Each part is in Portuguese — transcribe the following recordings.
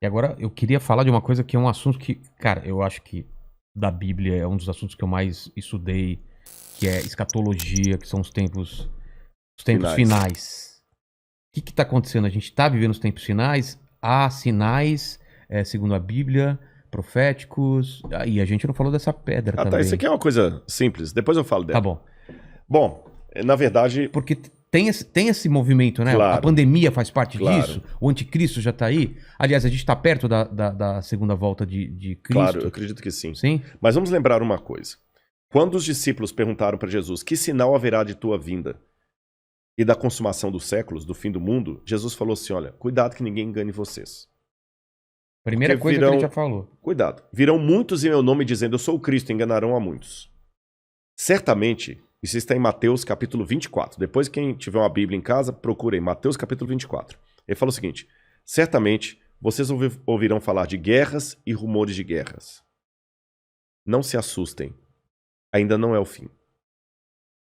E agora eu queria falar de uma coisa que é um assunto que, cara, eu acho que da Bíblia é um dos assuntos que eu mais estudei, que é escatologia, que são os tempos Finais. finais. O que está acontecendo? A gente está vivendo os tempos finais, há sinais, segundo a Bíblia, proféticos, e a gente não falou dessa pedra Ah, tá. Isso também. aqui é uma coisa simples. Depois eu falo Tá dela. bom. Bom, na verdade, Porque tem esse movimento, né? A claro, pandemia faz parte claro, disso, o anticristo já está aí. Aliás, a gente está perto da segunda volta de claro, eu Cristo. acredito que sim. Sim? Mas vamos lembrar uma coisa. Quando os discípulos perguntaram para Jesus que sinal haverá de tua vinda e da consumação dos séculos, do fim do mundo, Jesus falou assim: olha, cuidado que ninguém engane vocês. Porque Primeira coisa que ele já virão, falou. cuidado, virão muitos em meu nome dizendo eu sou o Cristo, enganarão a muitos. Certamente, isso está em Mateus capítulo 24. Depois, quem tiver uma Bíblia em casa, procure em Mateus capítulo 24. Ele fala o seguinte: certamente vocês ouvirão falar de guerras e rumores de guerras. Não se assustem, ainda não é o fim.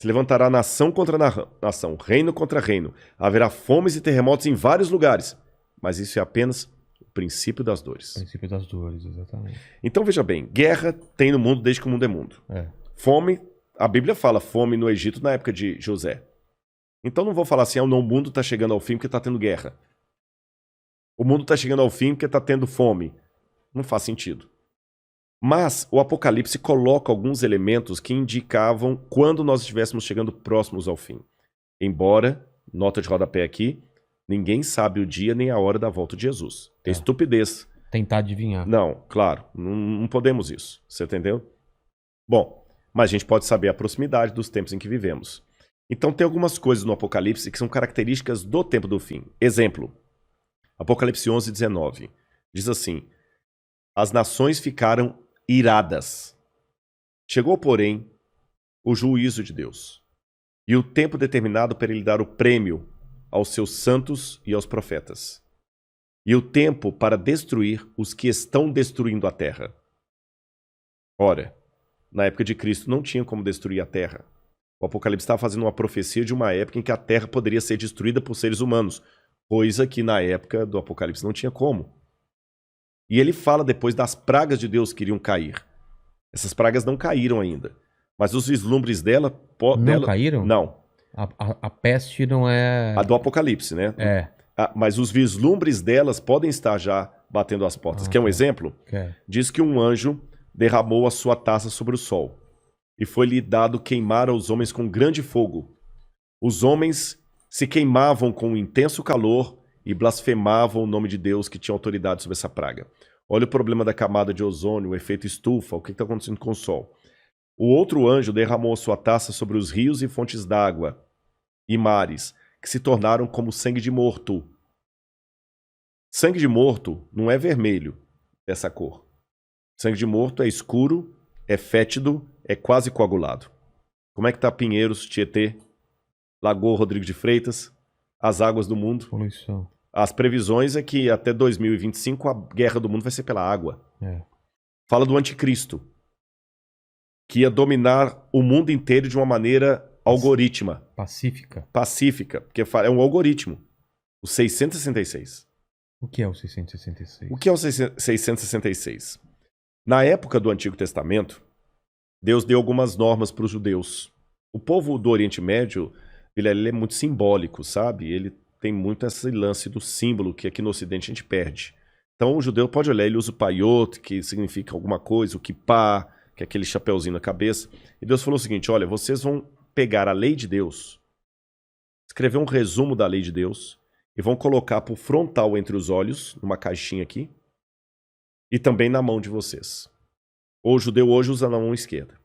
Se levantará nação contra nação, reino contra reino. Haverá fomes e terremotos em vários lugares. Mas isso é apenas o princípio das dores. Princípio das dores, exatamente. Então veja bem, guerra tem no mundo desde que o mundo é mundo. É. Fome, a Bíblia fala fome no Egito na época de José. Então não vou falar assim, o mundo está chegando ao fim porque está tendo guerra. O mundo está chegando ao fim porque está tendo fome. Não faz sentido. Mas o Apocalipse coloca alguns elementos que indicavam quando nós estivéssemos chegando próximos ao fim. Embora, nota de rodapé aqui, ninguém sabe o dia nem a hora da volta de Jesus. É estupidez. Tentar adivinhar. Não, claro, não podemos isso. Você entendeu? Bom, mas a gente pode saber a proximidade dos tempos em que vivemos. Então tem algumas coisas no Apocalipse que são características do tempo do fim. Exemplo, Apocalipse 11, 19. Diz assim: as nações ficaram iradas. Chegou, porém, o juízo de Deus, e o tempo determinado para ele dar o prêmio aos seus santos e aos profetas, e o tempo para destruir os que estão destruindo a terra. Ora, na época de Cristo não tinha como destruir a terra. O Apocalipse estava fazendo uma profecia de uma época em que a terra poderia ser destruída por seres humanos, coisa que na época do Apocalipse não tinha como. E ele fala depois das pragas de Deus que iriam cair. Essas pragas não caíram ainda. Mas os vislumbres dela... Não caíram? Não. A peste não é... A do Apocalipse, né? É. Mas os vislumbres delas podem estar já batendo as portas. Quer um exemplo? Quer. Diz que um anjo derramou a sua taça sobre o sol. E foi-lhe dado queimar aos homens com grande fogo. Os homens se queimavam com um intenso calor e blasfemavam o nome de Deus que tinha autoridade sobre essa praga. Olha o problema da camada de ozônio, o efeito estufa, o que está acontecendo com o Sol. O outro anjo derramou a sua taça sobre os rios e fontes d'água e mares, que se tornaram como sangue de morto. Sangue de morto não é vermelho, dessa cor. Sangue de morto é escuro, é fétido, é quase coagulado. Como é que está Pinheiros, Tietê, Lagoa Rodrigo de Freitas, as águas do mundo? Poluição. As previsões é que até 2025 a guerra do mundo vai ser pela água. É. Fala do anticristo, que ia dominar o mundo inteiro de uma maneira algorítmica. Pacífica, porque é um algoritmo. O 666. O que é o 666? O que é o 666? Na época do Antigo Testamento, Deus deu algumas normas para os judeus. O povo do Oriente Médio, ele é muito simbólico, sabe? Ele tem muito esse lance do símbolo que aqui no Ocidente a gente perde. Então o judeu pode olhar, ele usa o paiot, que significa alguma coisa, o kippah, que é aquele chapeuzinho na cabeça. E Deus falou o seguinte: olha, vocês vão pegar a lei de Deus, escrever um resumo da lei de Deus e vão colocar por frontal entre os olhos, numa caixinha aqui, e também na mão de vocês. O judeu hoje usa na mão esquerda.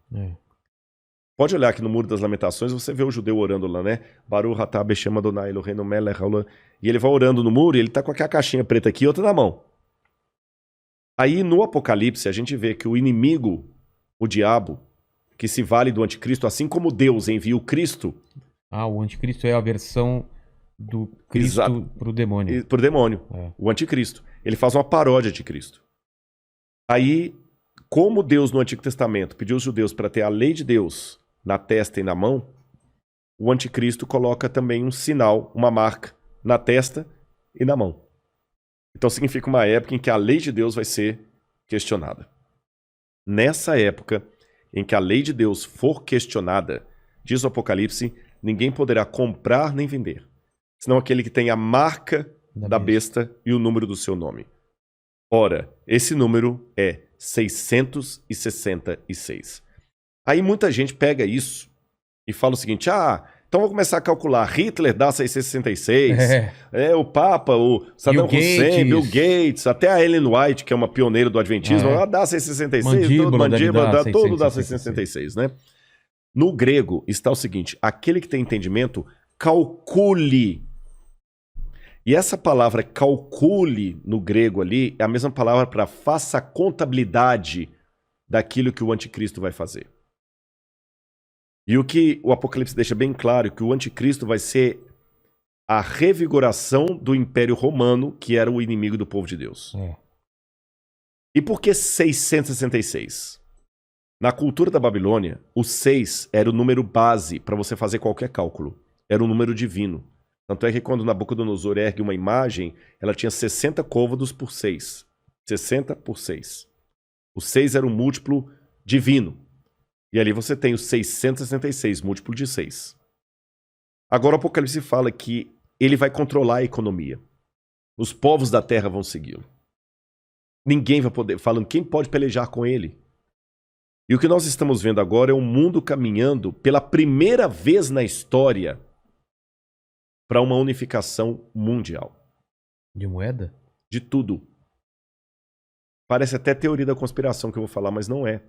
Pode olhar aqui no Muro das Lamentações, você vê o judeu orando lá, né? Baruch atah Beshem Adonai Eloheinu melech haolam. E ele vai orando no muro e ele tá com aquela caixinha preta aqui e outra na mão. Aí no Apocalipse a gente vê que o inimigo, o diabo, que se vale do anticristo, assim como Deus envia o Cristo... o anticristo é a versão do Cristo pro demônio. Pro demônio, o anticristo. Ele faz uma paródia de Cristo. Aí, como Deus no Antigo Testamento pediu aos judeus para ter a lei de Deus na testa e na mão, o anticristo coloca também um sinal, uma marca, na testa e na mão. Então significa uma época em que a lei de Deus vai ser questionada. Nessa época em que a lei de Deus for questionada, diz o Apocalipse, ninguém poderá comprar nem vender, senão aquele que tem a marca da besta e o número do seu nome. Ora, esse número é 666. Aí muita gente pega isso e fala o seguinte, então vou começar a calcular, Hitler dá 666, o Papa, o Saddam Hussein, Bill Gates, até a Ellen White, que é uma pioneira do Adventismo, ela dá 666, Mandíbula, todo dá 666, né? No grego está o seguinte, aquele que tem entendimento, calcule. E essa palavra calcule no grego ali é a mesma palavra para faça a contabilidade daquilo que o anticristo vai fazer. E o que o Apocalipse deixa bem claro é que o anticristo vai ser a revigoração do Império Romano, que era o inimigo do povo de Deus. E por que 666? Na cultura da Babilônia, o 6 era o número base para você fazer qualquer cálculo. Era um número divino. Tanto é que quando Nabucodonosor ergue uma imagem, ela tinha 60 côvados por 6. 60 por 6. O 6 era um múltiplo divino. E ali você tem o 666, múltiplo de 6. Agora o Apocalipse fala que ele vai controlar a economia. Os povos da terra vão segui-lo. Ninguém vai poder, falando quem pode pelejar com ele. E o que nós estamos vendo agora é um mundo caminhando pela primeira vez na história para uma unificação mundial. De moeda? De tudo. Parece até teoria da conspiração que eu vou falar, mas não é.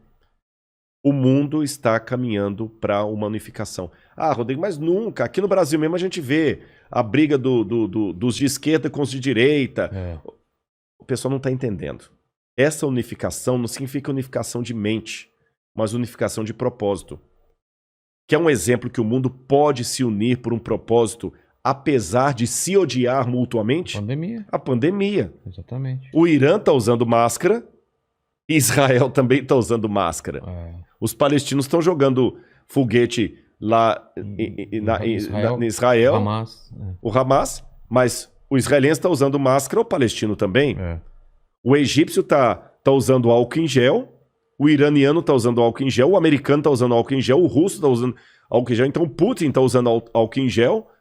O mundo está caminhando para uma unificação. Rodrigo, mas nunca. Aqui no Brasil mesmo a gente vê a briga dos de esquerda com os de direita. O pessoal não está entendendo. Essa unificação não significa unificação de mente, mas unificação de propósito. Que é um exemplo que o mundo pode se unir por um propósito, apesar de se odiar mutuamente? A pandemia. Exatamente. O Irã está usando máscara, Israel também está usando máscara. Os palestinos estão jogando foguete lá em Israel, o Hamas, mas o israelense está usando máscara, o palestino também. O egípcio está usando álcool em gel, o iraniano está usando álcool em gel, o americano está usando álcool em gel, o russo está usando álcool em gel, então o Putin está usando álcool em gel.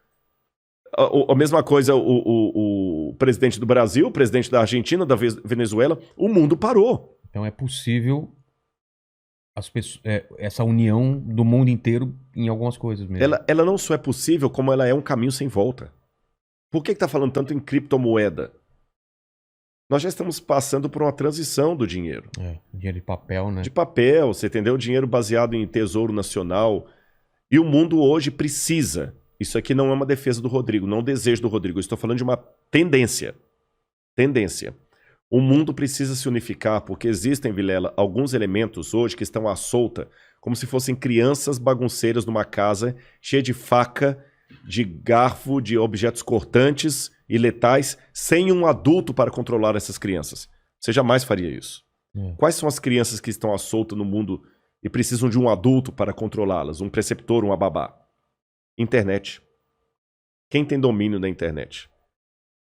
A mesma coisa o presidente do Brasil, o presidente da Argentina, da Venezuela, o mundo parou. Então é possível essa união do mundo inteiro em algumas coisas mesmo. Ela não só é possível, como ela é um caminho sem volta. Por que está falando tanto em criptomoeda? Nós já estamos passando por uma transição do dinheiro. Dinheiro de papel, né? De papel, você entendeu? Dinheiro baseado em tesouro nacional. E o mundo hoje precisa. Isso aqui não é uma defesa do Rodrigo, não é um desejo do Rodrigo. Eu estou falando de uma tendência. Tendência. O mundo precisa se unificar porque existem, Vilela, alguns elementos hoje que estão à solta, como se fossem crianças bagunceiras numa casa cheia de faca, de garfo, de objetos cortantes e letais, sem um adulto para controlar essas crianças. Você jamais faria isso. Quais são as crianças que estão à solta no mundo e precisam de um adulto para controlá-las? Um preceptor, uma babá? Internet. Quem tem domínio da internet?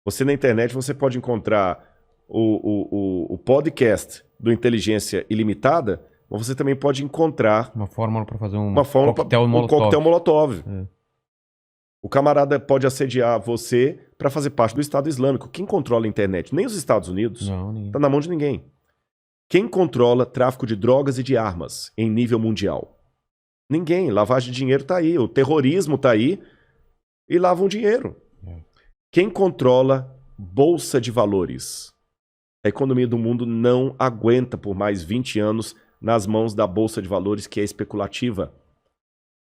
Você na internet você pode encontrar o podcast do Inteligência Ilimitada, mas você também pode encontrar uma fórmula para fazer um coquetel Molotov. O camarada pode assediar você para fazer parte do Estado Islâmico. Quem controla a internet? Nem os Estados Unidos. Não, está na mão de ninguém. Quem controla tráfico de drogas e de armas em nível mundial? Ninguém. Lavagem de dinheiro está aí. O terrorismo está aí e lavam dinheiro. Quem controla bolsa de valores? A economia do mundo não aguenta por mais 20 anos nas mãos da bolsa de valores que é especulativa.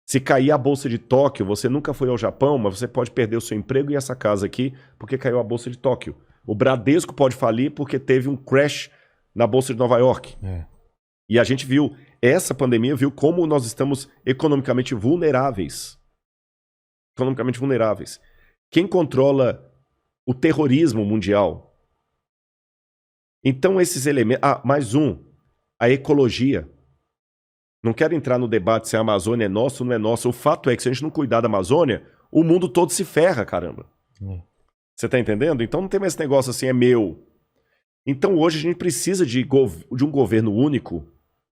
Se cair a bolsa de Tóquio, você nunca foi ao Japão, mas você pode perder o seu emprego e essa casa aqui porque caiu a bolsa de Tóquio. O Bradesco pode falir porque teve um crash na bolsa de Nova York. E a gente viu, essa pandemia viu como nós estamos economicamente vulneráveis. Economicamente vulneráveis. Quem controla o terrorismo mundial? Então esses elementos... mais um. A ecologia. Não quero entrar no debate se a Amazônia é nossa ou não é nossa. O fato é que se a gente não cuidar da Amazônia, o mundo todo se ferra, caramba. Você tá entendendo? Então não tem mais esse negócio assim, é meu. Então hoje a gente precisa de um governo único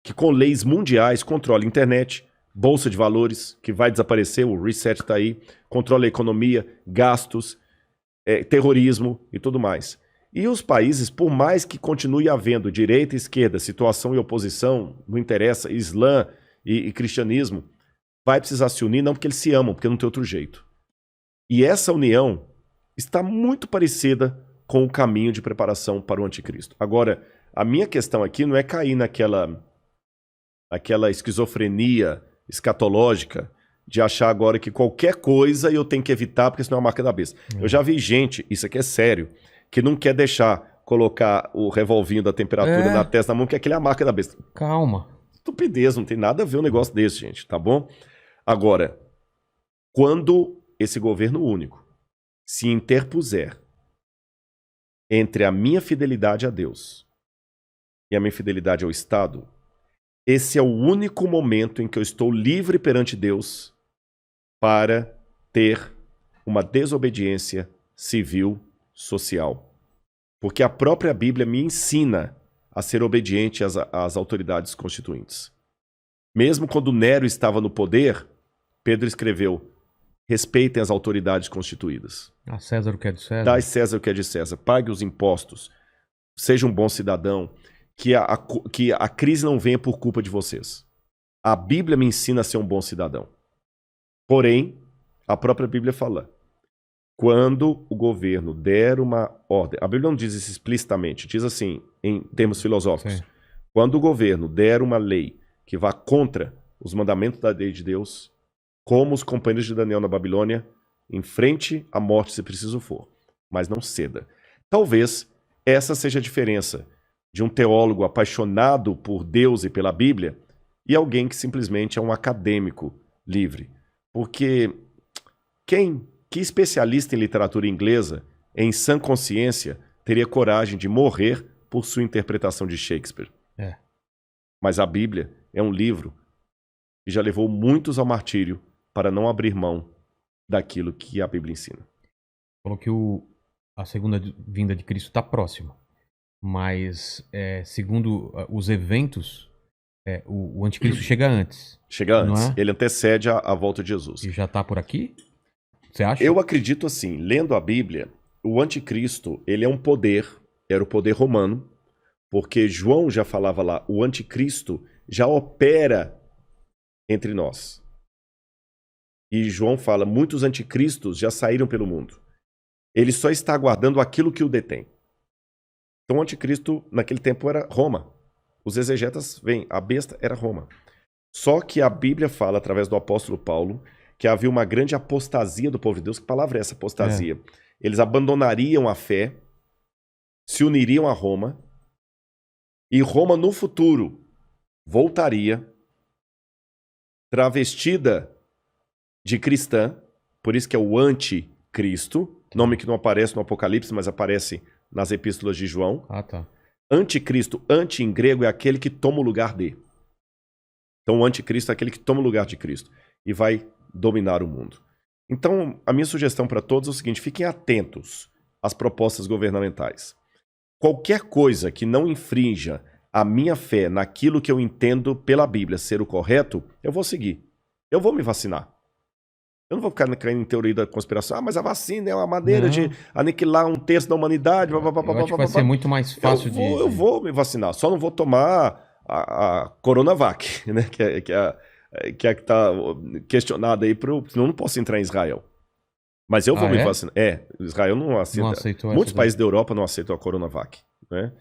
que com leis mundiais controle a internet, bolsa de valores, que vai desaparecer, o reset tá aí, controla a economia, gastos, terrorismo e tudo mais. E os países, por mais que continue havendo direita e esquerda, situação e oposição, não interessa, Islã e cristianismo, vai precisar se unir, não porque eles se amam, porque não tem outro jeito. E essa união está muito parecida com o caminho de preparação para o anticristo. Agora, a minha questão aqui não é cair naquela esquizofrenia escatológica de achar agora que qualquer coisa eu tenho que evitar porque senão é uma marca da besta. Eu já vi gente, isso aqui é sério, que não quer deixar colocar o revolvinho da temperatura na testa da mão, que aquele é a marca da besta. Calma. Estupidez, não tem nada a ver um negócio desse, gente, tá bom? Agora, quando esse governo único se interpuser entre a minha fidelidade a Deus e a minha fidelidade ao Estado, esse é o único momento em que eu estou livre perante Deus para ter uma desobediência civil, social. Porque a própria Bíblia me ensina a ser obediente às autoridades constituintes. Mesmo quando Nero estava no poder, Pedro escreveu: respeitem as autoridades constituídas. A César o que é de César. Dai César o que é de César. Pague os impostos. Seja um bom cidadão. Que a crise não venha por culpa de vocês. A Bíblia me ensina a ser um bom cidadão. Porém, a própria Bíblia fala: quando o governo der uma ordem... A Bíblia não diz isso explicitamente. Diz assim, em termos filosóficos. Sim. Quando o governo der uma lei que vá contra os mandamentos da lei de Deus, como os companheiros de Daniel na Babilônia, enfrente a morte se preciso for, mas não ceda. Talvez essa seja a diferença de um teólogo apaixonado por Deus e pela Bíblia e alguém que simplesmente é um acadêmico livre. Porque que especialista em literatura inglesa, em sã consciência, teria coragem de morrer por sua interpretação de Shakespeare? Mas a Bíblia é um livro que já levou muitos ao martírio para não abrir mão daquilo que a Bíblia ensina. Falou que a segunda vinda de Cristo está próxima. Mas, segundo os eventos, o anticristo chega antes. Chega antes. Não é? Ele antecede a volta de Jesus. E já está por aqui? Você acha? Eu acredito assim, lendo a Bíblia, o anticristo, ele é um poder, era o poder romano, porque João já falava lá, o anticristo já opera entre nós. E João fala, muitos anticristos já saíram pelo mundo. Ele só está aguardando aquilo que o detém. Então o anticristo naquele tempo era Roma. Os exegetas veem, a besta era Roma. Só que a Bíblia fala, através do apóstolo Paulo, que havia uma grande apostasia do povo de Deus. Que palavra é essa, apostasia? Eles abandonariam a fé, se uniriam a Roma, e Roma no futuro voltaria travestida de cristã, por isso que é o anticristo, nome que não aparece no Apocalipse, mas aparece nas epístolas de João. Ah, tá. Anticristo, anti em grego é aquele que toma o lugar de. Então o anticristo é aquele que toma o lugar de Cristo e vai dominar o mundo. Então a minha sugestão para todos é o seguinte, fiquem atentos às propostas governamentais. Qualquer coisa que não infrinja a minha fé naquilo que eu entendo pela Bíblia ser o correto, eu vou seguir. Eu vou me vacinar. Eu não vou ficar caindo em teoria da conspiração. Ah, mas a vacina é uma maneira de aniquilar 1/3 da humanidade. Eu acho que vai ser muito mais fácil eu vou me vacinar. Só não vou tomar a Coronavac, né? Que está questionada aí, senão eu não posso entrar em Israel. Mas eu vou me vacinar. Israel não aceita. Não aceitou Muitos países da Europa não aceitam a Coronavac. Né?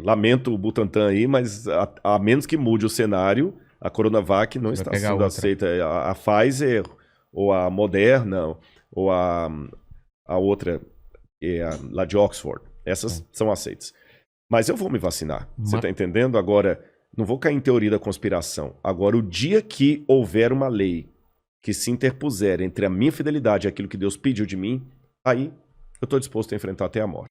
Lamento o Butantan aí, mas a menos que mude o cenário, a Coronavac não está sendo aceita. A Pfizer, ou a Moderna, ou a outra, lá de Oxford. Essas são aceitas. Mas eu vou me vacinar. Você está entendendo? Agora, não vou cair em teoria da conspiração. Agora, o dia que houver uma lei que se interpuser entre a minha fidelidade e aquilo que Deus pediu de mim, aí eu estou disposto a enfrentar até a morte.